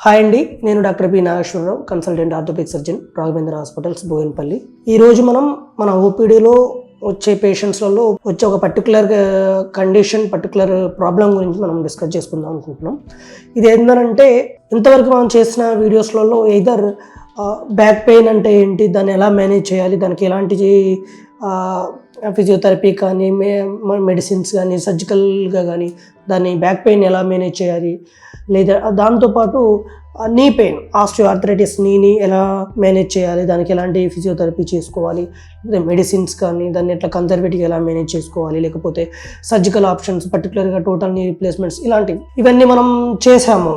Hi అండి, నేను doctor P Nageswara Rao, consultant orthopaedic surgeon, Raghavendra hospitals, Boinpally. ఈరోజు మనం మన ఓపీడీలో వచ్చే పేషెంట్స్లలో వచ్చే ఒక పర్టికులర్ కండిషన్, పర్టికులర్ ప్రాబ్లం గురించి మనం డిస్కస్ చేసుకుందాం అనుకుంటున్నాం. ఇది ఏంటంటే ఇంతవరకు మనం చేసిన వీడియోస్లలో ఎయిదర్ బ్యాక్ పెయిన్ అంటే ఏంటి, దాన్ని ఎలా మేనేజ్ చేయాలి, దానికి ఎలాంటి ఫిజియోథెరపీ కానీ మెడిసిన్స్ కానీ సర్జికల్గా కానీ దాన్ని బ్యాక్ పెయిన్ ఎలా మేనేజ్ చేయాలి, లేదా దాంతోపాటు నీ పెయిన్, ఆస్టియోఆర్థరైటిస్ నీని ఎలా మేనేజ్ చేయాలి, దానికి ఎలాంటి ఫిజియోథెరపీ చేసుకోవాలి, లేదా మెడిసిన్స్ కానీ దాన్ని ఎట్లా కన్జర్వేటివ్గా ఎలా మేనేజ్ చేసుకోవాలి, లేకపోతే సర్జికల్ ఆప్షన్స్ పర్టికులర్గా టోటల్ నీ రీప్లేస్మెంట్స్, ఇవన్నీ మనం చేసాము.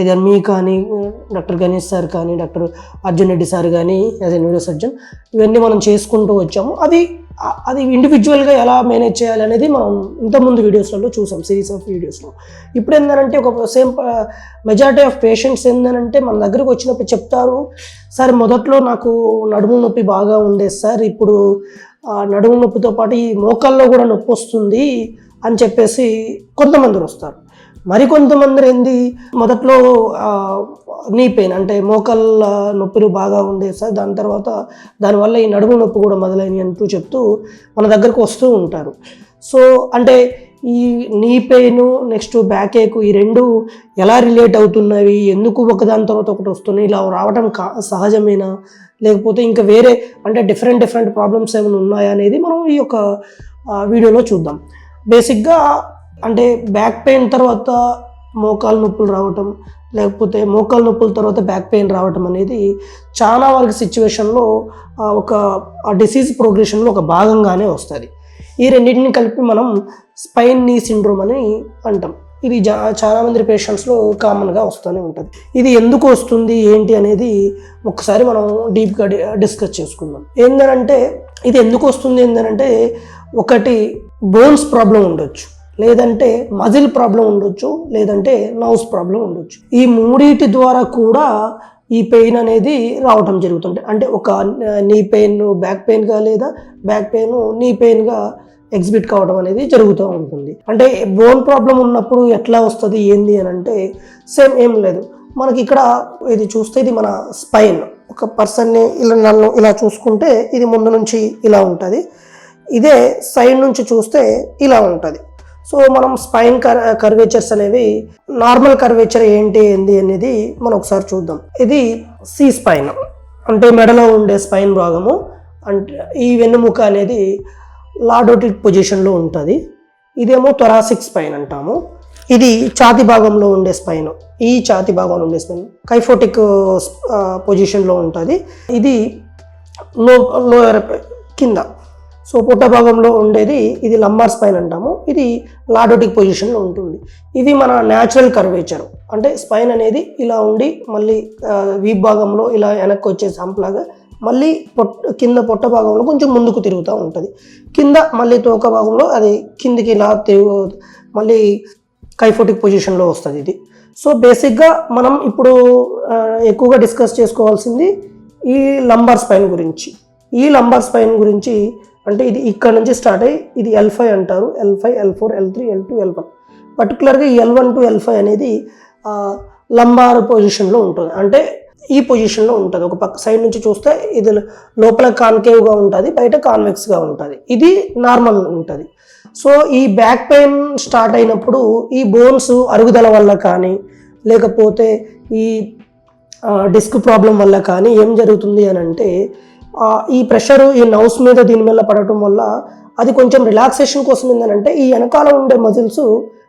ఏదైనా మీ కానీ డాక్టర్ గణేష్ సార్ కానీ డాక్టర్ అర్జున్ రెడ్డి సార్ కానీ యాజ్ ఎ న్యూరో సర్జన్ ఇవన్నీ మనం చేసుకుంటూ వచ్చాము. అది ఇండివిజువల్గా ఎలా మేనేజ్ చేయాలి అనేది మనం ఇంతకుముందు వీడియోస్లలో చూసాం, సిరీస్ ఆఫ్ వీడియోస్లో. ఇప్పుడు ఏంటంటే ఒక సేమ్ మెజారిటీ ఆఫ్ పేషెంట్స్ ఏంటంటే మన దగ్గరకు వచ్చినప్పుడు చెప్తారు, సార్ మొదట్లో నాకు నడుము నొప్పి బాగా ఉండేది సార్, ఇప్పుడు నడుము నొప్పితో పాటు ఈ మోకాల్లో కూడా నొప్పి వస్తుంది అని చెప్పేసి కొంతమంది వస్తారు. మరికొంతమంది ఏంది మొదట్లో నీ పెయిన్ అంటే మోకాళ్ళ నొప్పులు బాగా ఉండేది సార్, దాని తర్వాత దానివల్ల ఈ నడుము నొప్పి కూడా మొదలైనవి అంటూ చెప్తూ మన దగ్గరకు వస్తూ ఉంటారు. సో అంటే ఈ నీ పెయిన్ నెక్స్ట్ బ్యాక్ ఏక్ ఈ రెండు ఎలా రిలేట్ అవుతున్నవి, ఎందుకు ఒకదాని తర్వాత ఒకటి వస్తున్నాయి, ఇలా రావడం సహజమేనా, లేకపోతే ఇంకా వేరే అంటే డిఫరెంట్ ప్రాబ్లమ్స్ ఏమైనా ఉన్నాయా అనేది మనం ఈ యొక్క వీడియోలో చూద్దాం. బేసిక్గా అంటే బ్యాక్ పెయిన్ తర్వాత మోకాలు నొప్పులు రావటం, లేకపోతే మోకాలు నొప్పుల తర్వాత బ్యాక్ పెయిన్ రావటం అనేది చాలా వరకు సిచ్యువేషన్లో ఒక డిసీజ్ ప్రోగ్రెషన్లో ఒక భాగంగానే వస్తుంది. ఈ రెండింటిని కలిపి మనం స్పైన్ నీ సిండ్రోమ్ అని అంటాం. ఇది చాలామంది పేషెంట్స్లో కామన్గా వస్తూనే ఉంటుంది. ఇది ఎందుకు వస్తుంది ఏంటి అనేది ఒకసారి మనం డీప్గా డిస్కస్ చేసుకుందాం. ఏంటంటే ఇది ఎందుకు వస్తుంది ఏంటంటే ఒకటి బోన్స్ ప్రాబ్లం ఉండొచ్చు, లేదంటే మజిల్ ప్రాబ్లం ఉండొచ్చు, లేదంటే నర్వ్స్ ప్రాబ్లం ఉండొచ్చు. ఈ మూడింటి ద్వారా కూడా ఈ పెయిన్ అనేది రావటం జరుగుతుంది. అంటే ఒక నీ పెయిన్ బ్యాక్ పెయిన్గా, లేదా బ్యాక్ పెయిన్ నీ పెయిన్గా ఎగ్జిబిట్ కావడం అనేది జరుగుతూ ఉంటుంది. అంటే బోన్ ప్రాబ్లం ఉన్నప్పుడు ఎట్లా వస్తుంది ఏంది అని అంటే సేమ్ ఏం లేదు, మనకి ఇక్కడ ఇది చూస్తే ఇది మన స్పైన్. ఒక పర్సన్ని నన్ను ఇలా చూసుకుంటే ఇది ముందు నుంచి ఇలా ఉంటుంది, ఇదే సైడ్ నుంచి చూస్తే ఇలా ఉంటుంది. సో మనం స్పైన్ కర్వేచర్స్ అనేవి నార్మల్ కర్వేచర్ ఏంటి అనేది మనం ఒకసారి చూద్దాం. ఇది సి స్పైన్ అంటే మెడలో ఉండే స్పైన్ భాగము. అంటే ఈ వెన్నుముక అనేది లార్డోటిక్ పొజిషన్లో ఉంటుంది. ఇదేమో థొరాసిక్ స్పైన్ అంటాము. ఇది ఛాతి భాగంలో ఉండే స్పైన్. ఈ ఛాతి భాగంలో ఉండే స్పైన్ కైఫోటిక్ పొజిషన్లో ఉంటుంది. ఇది లోయర్ కింద, సో పొట్ట భాగంలో ఉండేది ఇది లంబార్ స్పైన్ అంటాము. ఇది లార్డోటిక్ పొజిషన్లో ఉంటుంది. ఇది మన న్యాచురల్ కర్వేచర్. అంటే స్పైన్ అనేది ఇలా ఉండి మళ్ళీ వీప్ భాగంలో ఇలా వెనక్కి వచ్చే సంప్లాగా మళ్ళీ కింద పొట్ట భాగంలో కొంచెం ముందుకు తిరుగుతూ ఉంటుంది. కింద మళ్ళీ తోక భాగంలో అది కిందికి ఇలా మళ్ళీ కైఫోటిక్ పొజిషన్లో వస్తుంది ఇది. సో బేసిక్గా మనం ఇప్పుడు ఎక్కువగా డిస్కస్ చేసుకోవాల్సింది ఈ లంబార్ స్పైన్ గురించి. ఈ లంబార్ స్పైన్ గురించి అంటే ఇది ఇక్కడ నుంచి స్టార్ట్ అయ్యి ఇది L5 అంటారు, L5, L4, L3, L2, L1. పర్టికులర్గా ఈ L1 to L5 అనేది లంబార్ పొజిషన్లో ఉంటుంది. అంటే ఈ పొజిషన్లో ఉంటుంది. ఒక పక్క సైడ్ నుంచి చూస్తే ఇది లోపల కాన్కేవ్గా ఉంటుంది, బయట కాన్వెక్స్గా ఉంటుంది. ఇది నార్మల్ ఉంటుంది. సో ఈ బ్యాక్ పెయిన్ స్టార్ట్ అయినప్పుడు ఈ బోన్స్ అరుగుదల వల్ల కానీ, లేకపోతే ఈ డిస్క్ ప్రాబ్లం వల్ల కానీ ఏం జరుగుతుంది అని అంటే ఈ ప్రెషరు ఈ నర్వ్స్ మీద దీని మీద పడటం వల్ల అది కొంచెం రిలాక్సేషన్ కోసం ఏంటంటే ఈ వెనకాల ఉండే మజిల్స్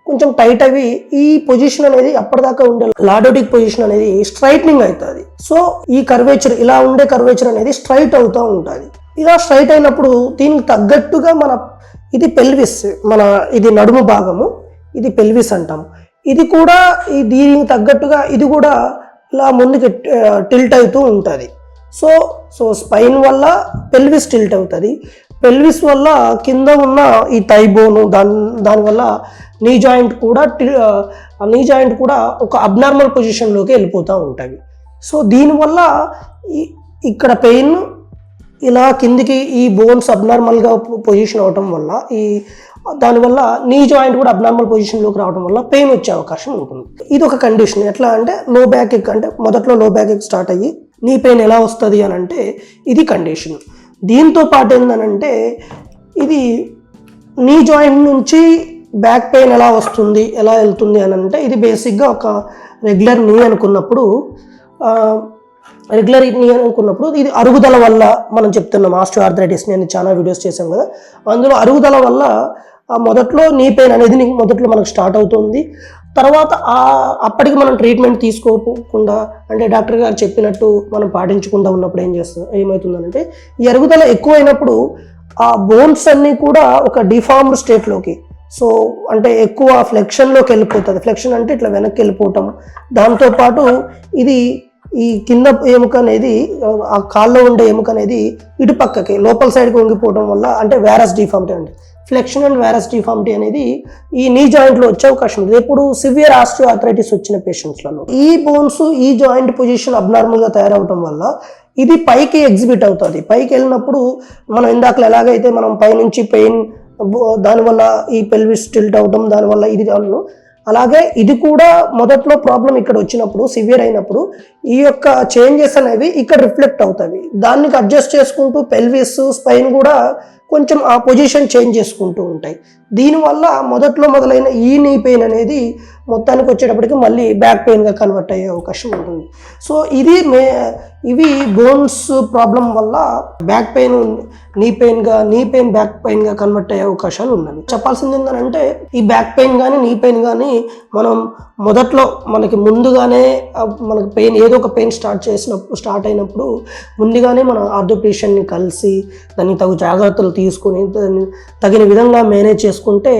కొంచెం టైట్ అవి ఈ పొజిషన్ అనేది అప్పటిదాకా ఉండే లార్డోటిక్ పొజిషన్ అనేది స్ట్రైట్నింగ్ అవుతుంది. సో ఈ కర్వేచర్ ఇలా ఉండే కర్వేచర్ అనేది స్ట్రైట్ అవుతూ ఉంటుంది. ఇలా స్ట్రైట్ అయినప్పుడు దీనికి తగ్గట్టుగా ఇది పెల్విస్, ఇది నడుము భాగము, ఇది పెల్విస్ అంటాము. ఇది కూడా దీనికి తగ్గట్టుగా ఇది కూడా ఇలా ముందుకు టిల్ట్ అవుతూ ఉంటుంది. సో స్పైన్ వల్ల పెల్విస్ టిల్ట్ అవుతుంది. పెల్విస్ వల్ల కింద ఉన్న ఈ థై బోను దానివల్ల నీ జాయింట్ కూడా ఒక అబ్నార్మల్ పొజిషన్లోకి వెళ్ళిపోతూ ఉంటుంది. సో దీనివల్ల ఇక్కడ పెయిన్, ఇలా కిందికి ఈ బోన్స్ అబ్నార్మల్గా పొజిషన్ అవటం వల్ల దానివల్ల నీ జాయింట్ కూడా అబ్నార్మల్ పొజిషన్లోకి రావడం వల్ల పెయిన్ వచ్చే అవకాశం ఉంటుంది. ఇది ఒక కండిషన్. ఎట్లా అంటే లో బ్యాక్ ఎక్, అంటే మొదట్లో లో బ్యాక్ ఎక్ స్టార్ట్ అయ్యి నీ పెయిన్ ఎలా వస్తుంది అని అంటే ఇది కండిషన్. దీంతో పాటు ఏంటంటే ఇది నీ జాయింట్ నుంచి బ్యాక్ పెయిన్ ఎలా వస్తుంది, ఎలా వెళ్తుంది అని అంటే ఇది బేసిక్గా ఒక రెగ్యులర్ నీ అనుకున్నప్పుడు ఇది అరుగుదల వల్ల మనం చెప్తున్నాం. ఆస్టియోఆర్థరైటిస్ నేను చాలా వీడియోస్ చేశాం కదా, అందులో అరుగుదల వల్ల మొదట్లో నీ పెయిన్ అనేది మొదట్లో మనకు స్టార్ట్ అవుతుంది. తర్వాత అప్పటికి మనం ట్రీట్మెంట్ తీసుకోకుండా, అంటే డాక్టర్ గారు చెప్పినట్టు మనం పాటించకుండా ఉన్నప్పుడు ఏమవుతుందంటే ఈ అరుగుదల ఎక్కువైనప్పుడు ఆ బోన్స్ అన్నీ కూడా ఒక డిఫార్మ్డ్ స్టేట్లోకి, సో అంటే ఎక్కువ ఫ్లెక్షన్లోకి వెళ్ళిపోతుంది. ఫ్లెక్షన్ అంటే ఇట్లా వెనక్కి వెళ్ళిపోవటం. దాంతోపాటు ఇది ఈ కింద ఎముక అనేది, ఆ కాల్లో ఉండే ఎముక అనేది ఇటు పక్కకి లోపల సైడ్కి వంగిపోవడం వల్ల, అంటే వ్యారస్ డిఫార్మిటీ, అంటే ఫ్లెక్షన్ అండ్ వ్యారస్ డిఫార్మిటీ అనేది ఈ నీ జాయింట్లో వచ్చే అవకాశం ఉంది. ఇప్పుడు సివియర్ ఆస్టియోఆర్థరైటిస్ వచ్చిన పేషెంట్స్లలో ఈ బోన్స్, ఈ జాయింట్ పొజిషన్ అబ్నార్మల్గా తయారవటం వల్ల ఇది పైకి ఎగ్జిబిట్ అవుతుంది. పైకి వెళ్ళినప్పుడు మనం ఇందాకలు ఎలాగైతే మనం పైనుంచి పెయిన్, దానివల్ల ఈ పెల్విస్ టిల్ట్ అవడం, దానివల్ల ఇది అలాగే ఇది కూడా మొదట్లో ప్రాబ్లం ఇక్కడ వచ్చినప్పుడు, సివియర్ అయినప్పుడు ఈ యొక్క చేంజెస్ అనేవి ఇక్కడ రిఫ్లెక్ట్ అవుతాయి. దానికి అడ్జస్ట్ చేసుకుంటూ పెల్విస్, స్పైన్ కూడా కొంచెం ఆ పొజిషన్ చేంజ్ చేసుకుంటూ ఉంటాయి. దీనివల్ల మొదట్లో మొదలైన ఈ నీ పెయిన్ అనేది మొత్తానికి వచ్చేటప్పటికి మళ్ళీ బ్యాక్ పెయిన్గా కన్వర్ట్ అయ్యే అవకాశం ఉంటుంది. సో ఇవి బోన్స్ ప్రాబ్లం వల్ల back pain knee pain back పెయిన్గా కన్వర్ట్ అయ్యే అవకాశాలు ఉన్నవి. చెప్పాల్సింది ఏంటంటే ఈ బ్యాక్ పెయిన్ కానీ నీ పెయిన్ కానీ మనం మొదట్లో మనకి ముందుగానే మనకి పెయిన్ ఏదో ఒక పెయిన్ స్టార్ట్ అయినప్పుడు ముందుగానే మన ఆర్థోపెడిషియన్ని కలిసి దానికి తగు జాగ్రత్తలు తీసుకొని దాన్ని తగిన విధంగా మేనేజ్ చేసుకుంటే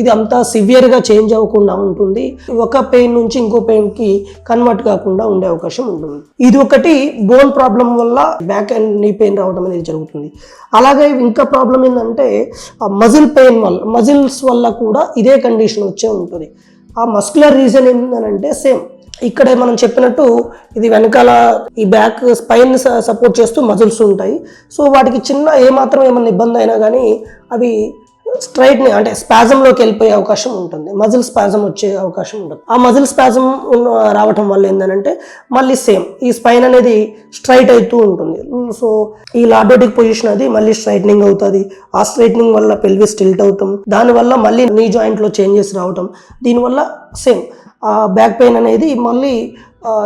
ఇది అంతా సివియర్గా చేంజ్ అవ్వకుండా ఉంటుంది. ఒక పెయిన్ నుంచి ఇంకో పెయిన్కి కన్వర్ట్ కాకుండా ఉండే అవకాశం ఉంటుంది. ఇది ఒకటి బోన్ ప్రాబ్లం వల్ల బ్యాక్ అండ్ నీ పెయిన్ రావడం అనేది జరుగుతుంది. అలాగే ఇంకా ప్రాబ్లం ఏంటంటే మజిల్ పెయిన్ వల్ల, మజిల్స్ వల్ల కూడా ఇదే కండిషన్ వచ్చే ఉంటుంది. ఆ మస్కులర్ రీజన్ ఏంటంటే సేమ్ ఇక్కడే మనం చెప్పినట్టు ఇది వెనకాల ఈ బ్యాక్ స్పైన్ సపోర్ట్ చేస్తూ మజిల్స్ ఉంటాయి. సో వాటికి ఏమాత్రం ఏమన్నా ఇబ్బంది అయినా కానీ అవి స్ట్రైట్ని, అంటే స్పాజంలోకి వెళ్ళిపోయే అవకాశం ఉంటుంది. మజిల్ స్పాజం వచ్చే అవకాశం ఉంటుంది. ఆ మజిల్ స్పాజం రావటం వల్ల ఏంటంటే మళ్ళీ సేమ్ ఈ స్పైన్ అనేది స్ట్రైట్ అవుతూ ఉంటుంది. సో ఈ లార్డోటిక్ పొజిషన్ అది మళ్ళీ స్ట్రైట్నింగ్ అవుతుంది. ఆ స్ట్రైట్నింగ్ వల్ల పెల్విస్ టిల్ట్ అవుతాం, దానివల్ల మళ్ళీ నీ జాయింట్లో చేంజెస్ రావటం, దీనివల్ల సేమ్ ఆ బ్యాక్ పెయిన్ అనేది మళ్ళీ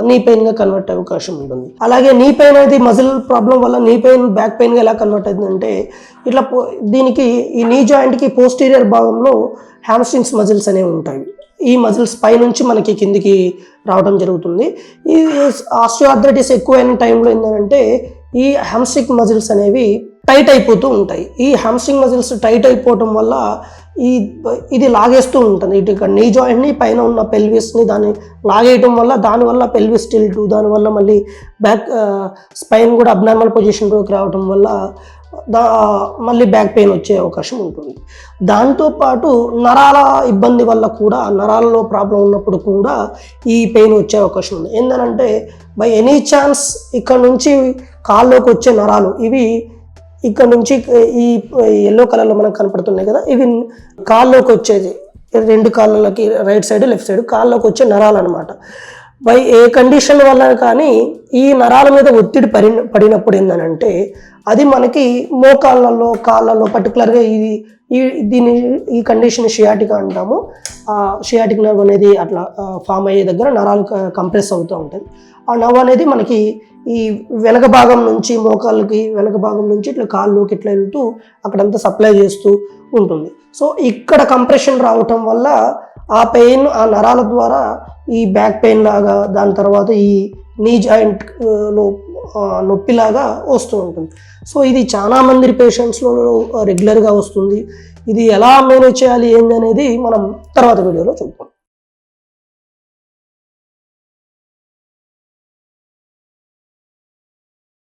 నీ పెయిన్గా కన్వర్ట్ అయ్యే అవకాశం ఉంటుంది. అలాగే నీ పెయిన్ అనేది మజిల్ ప్రాబ్లం వల్ల నీ పెయిన్ బ్యాక్ పెయిన్గా ఎలా కన్వర్ట్ అవుతుందంటే ఇట్లా దీనికి ఈ నీ జాయింట్కి పోస్టీరియర్ భాగంలో హ్యామ్స్ట్రింగ్స్ మజిల్స్ అనేవి ఉంటాయి. ఈ మజిల్స్ పై నుంచి మనకి కిందికి రావడం జరుగుతుంది. ఈ ఆస్టియోఆర్థరైటిస్ ఎక్కువైన టైంలో ఏంటంటే ఈ హ్యామ్స్ట్రింగ్ మజిల్స్ అనేవి టైట్ అయిపోతూ ఉంటాయి. ఈ హ్యామ్స్ట్రింగ్ మజిల్స్ టైట్ అయిపోవటం వల్ల ఇది లాగేస్తూ ఉంటుంది. ఇటు ఇక్కడ నీ జాయింట్ని, పైన ఉన్న పెల్విస్ని దాన్ని లాగేయటం వల్ల దానివల్ల పెల్విస్ టిల్ట్, దానివల్ల మళ్ళీ బ్యాక్ స్పైన్ కూడా అబ్నార్మల్ పొజిషన్లోకి రావటం వల్ల మళ్ళీ బ్యాక్ పెయిన్ వచ్చే అవకాశం ఉంటుంది. దాంతోపాటు నరాల ఇబ్బంది వల్ల కూడా, నరాలలో ప్రాబ్లం ఉన్నప్పుడు కూడా ఈ పెయిన్ వచ్చే అవకాశం ఉంది. ఏంటంటే బై ఎనీ ఛాన్స్ ఇక్కడ నుంచి కాల్లోకి వచ్చే నరాలు, ఇవి ఇక్కడ నుంచి ఈ ఎల్లో కలర్లో మనకు కనపడుతున్నాయి కదా, ఇవి కాల్లోకి వచ్చేది, రెండు కాళ్ళకి రైట్ సైడ్ లెఫ్ట్ సైడ్ కాల్లోకి వచ్చే నరాలు అనమాట. బై ఏ కండిషన్ వల్ల కానీ ఈ నరాల మీద ఒత్తిడి పడినప్పుడు ఏంటంటే అది మనకి మోకాళ్ళలో, కాళ్ళలో పర్టికులర్గా ఈ కండిషన్ షియాటిక్ అంటాము. షియాటిక్ నర్వ్ అనేది అట్లా ఫామ్ అయ్యే దగ్గర నరాలు కంప్రెస్ అవుతూ ఉంటుంది. ఆ నర్వ్ అనేది మనకి ఈ వెనక భాగం నుంచి, మోకాళ్ళకి వెనక భాగం నుంచి ఇట్లా కాళ్ళలోకి ఇట్లా వెళ్తూ అక్కడంతా సప్లై చేస్తూ ఉంటుంది. సో ఇక్కడ కంప్రెషన్ రావటం వల్ల ఆ పెయిన్ ఆ నరాల ద్వారా ఈ బ్యాక్ పెయిన్ లాగా, దాని తర్వాత ఈ నీ జాయింట్లో నొప్పిలాగా వస్తూ ఉంటుంది. సో ఇది చాలామంది పేషెంట్స్లో రెగ్యులర్గా వస్తుంది. ఇది ఎలా మేనేజ్ చేయాలి ఏంది అనేది మనం తర్వాత వీడియోలో చూద్దాం.